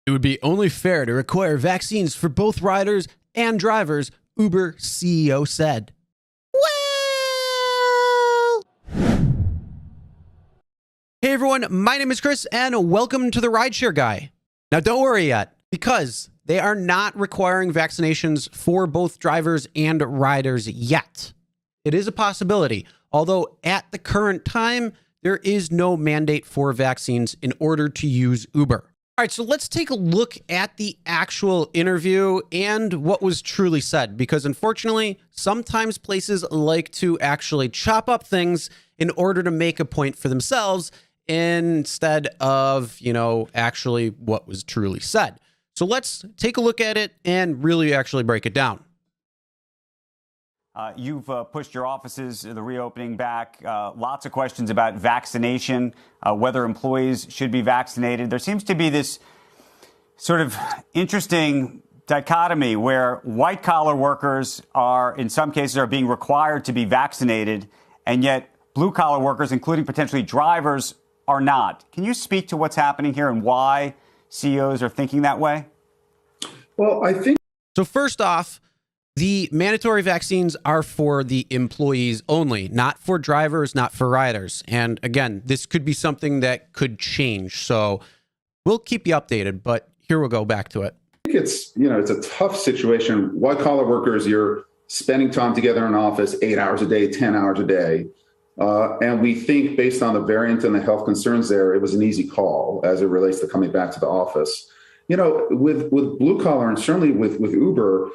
It would be only fair to require vaccines for both riders and drivers, Uber CEO said. Well, hey everyone, my name is Chris and welcome to the Rideshare Guy. Now don't worry yet, because they are not requiring vaccinations for both drivers and riders yet. It is a possibility, although at the current time, there is no mandate for vaccines in order to use Uber. All right, so let's take a look at the actual interview and what was truly said, because unfortunately, sometimes places like to actually chop up things in order to make a point for themselves instead of, actually what was truly said. So let's take a look at it and really actually break it down. You've pushed your offices, the reopening back. Lots of questions about vaccination, whether employees should be vaccinated. There seems to be this sort of interesting dichotomy where white-collar workers are, in some cases, are being required to be vaccinated, and yet blue-collar workers, including potentially drivers, are not. Can you speak to what's happening here and why CEOs are thinking that way? Well, I think... So first off, the mandatory vaccines are for the employees only, not for drivers, not for riders. And again, this could be something that could change. So we'll keep you updated, but here we'll go back to it. I think it's a tough situation. White collar workers, you're spending time together in an office 8 hours a day, 10 hours a day. And we think based on the variant and the health concerns there, it was an easy call as it relates to coming back to the office. With blue collar and certainly with Uber,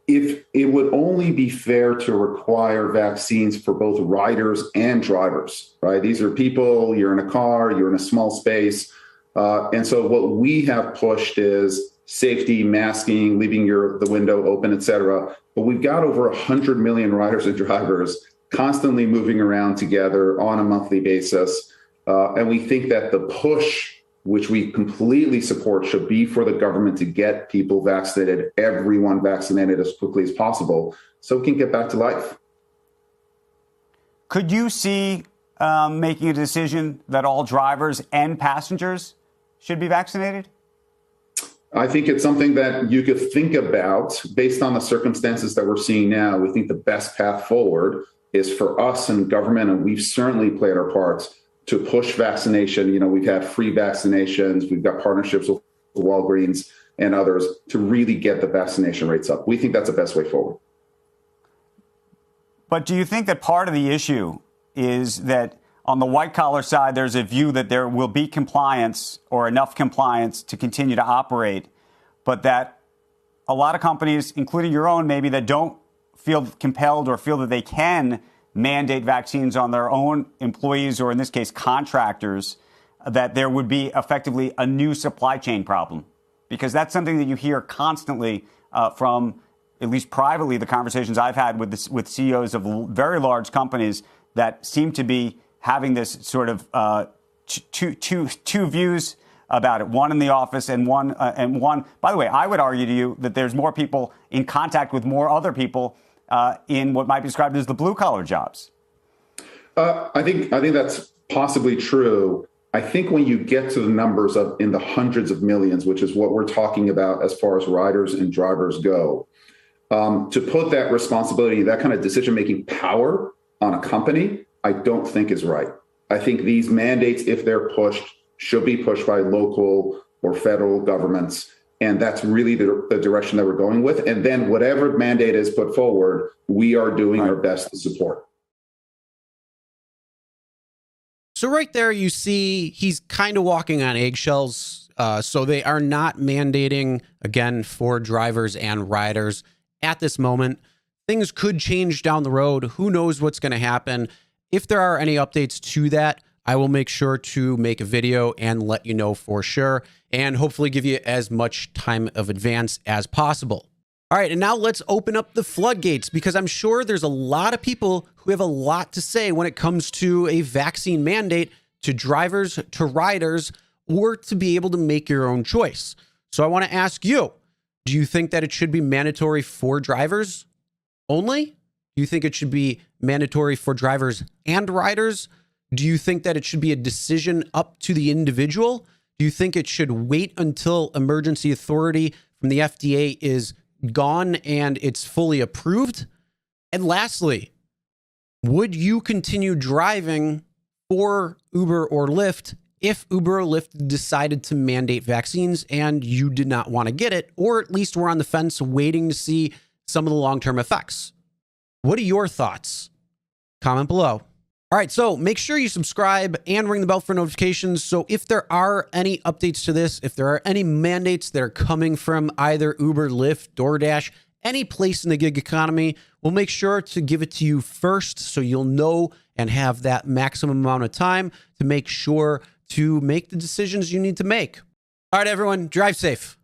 if it would only be fair to require vaccines for both riders and drivers, right? These are people, you're in a car, you're in a small space. And so what we have pushed is safety, masking, leaving the window open, et cetera. But we've got over 100 million riders and drivers constantly moving around together on a monthly basis. And we think that the push, which we completely support, should be for the government to get people vaccinated, everyone vaccinated as quickly as possible, so we can get back to life. Could you see making a decision that all drivers and passengers should be vaccinated? I think it's something that you could think about based on the circumstances that we're seeing now. We think the best path forward is for us and government, and we've certainly played our parts to push vaccination. We've had free vaccinations. We've got partnerships with Walgreens and others to really get the vaccination rates up. We think that's the best way forward. But do you think that part of the issue is that on the white collar side, there's a view that there will be compliance or enough compliance to continue to operate, but that a lot of companies, including your own maybe, that don't feel compelled or feel that they can mandate vaccines on their own employees, or in this case, contractors, that there would be effectively a new supply chain problem? Because that's something that you hear constantly from, at least privately, the conversations I've had with CEOs of very large companies that seem to be having this sort of two views about it, one in the office and one. By the way, I would argue to you that there's more people in contact with more other people in what might be described as the blue collar jobs. I think that's possibly true. I think when you get to the numbers in the hundreds of millions, which is what we're talking about as far as riders and drivers go, to put that responsibility, that kind of decision-making power on a company, I don't think is right. I think these mandates, if they're pushed, should be pushed by local or federal governments. And that's really the direction that we're going with. And then whatever mandate is put forward, we are doing our best to support. So right there, you see he's kind of walking on eggshells. So they are not mandating, again, for drivers and riders at this moment. Things could change down the road. Who knows what's going to happen? If there are any updates to that, I will make sure to make a video and let you know for sure, and hopefully give you as much time of advance as possible. All right, and now let's open up the floodgates, because I'm sure there's a lot of people who have a lot to say when it comes to a vaccine mandate to drivers, to riders, or to be able to make your own choice. So I want to ask you, do you think that it should be mandatory for drivers only? Do you think it should be mandatory for drivers and riders? Do you think that it should be a decision up to the individual? Do Do you think it should wait until emergency authority from the FDA is gone and it's fully approved? And lastly, would you continue driving for Uber or Lyft if Uber or Lyft decided to mandate vaccines and you did not want to get it, or at least were on the fence waiting to see some of the long-term effects? What are your thoughts? Comment below. All right, so make sure you subscribe and ring the bell for notifications. So if there are any updates to this, if there are any mandates that are coming from either Uber, Lyft, DoorDash, any place in the gig economy, we'll make sure to give it to you first so you'll know and have that maximum amount of time to make sure to make the decisions you need to make. All right, everyone, drive safe.